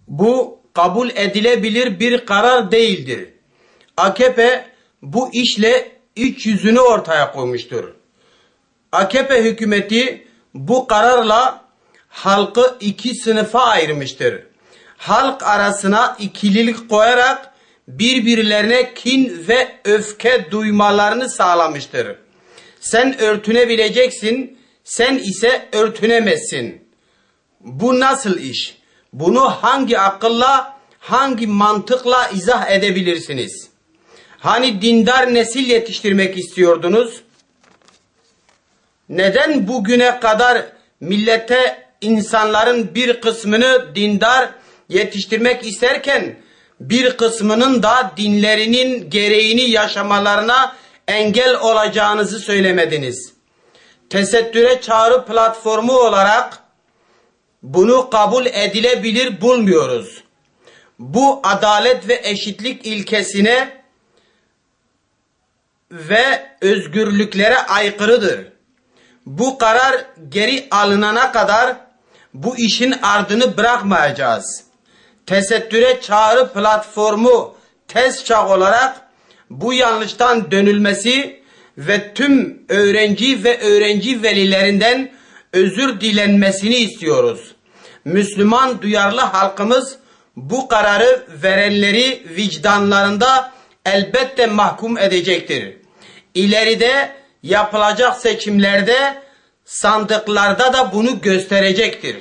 Bu kabul edilebilir bir karar değildir. AKP bu işle iç yüzünü ortaya koymuştur. AKP hükümeti bu kararla halkı iki sınıfa ayırmıştır. Halk arasına ikililik koyarak birbirlerine kin ve öfke duymalarını sağlamıştır. Sen örtünebileceksin, sen ise örtünemezsin. Bu nasıl iş? Bunu hangi akılla, hangi mantıkla izah edebilirsiniz? Hani dindar nesil yetiştirmek istiyordunuz? Neden bugüne kadar millete, insanların bir kısmını dindar yetiştirmek isterken bir kısmının da dinlerinin gereğini yaşamalarına engel olacağınızı söylemediniz? Tesettüre çağrı platformu olarak bunu kabul edilebilir bulmuyoruz. Bu adalet ve eşitlik ilkesine ve özgürlüklere aykırıdır. Bu karar geri alınana kadar bu işin ardını bırakmayacağız. Tesettüre çağrı platformu TESÇAK olarak bu yanlıştan dönülmesi ve tüm öğrenci ve öğrenci velilerinden özür dilenmesini istiyoruz. Müslüman duyarlı halkımız bu kararı verenleri vicdanlarında elbette mahkum edecektir. İleride yapılacak seçimlerde sandıklarda da bunu gösterecektir.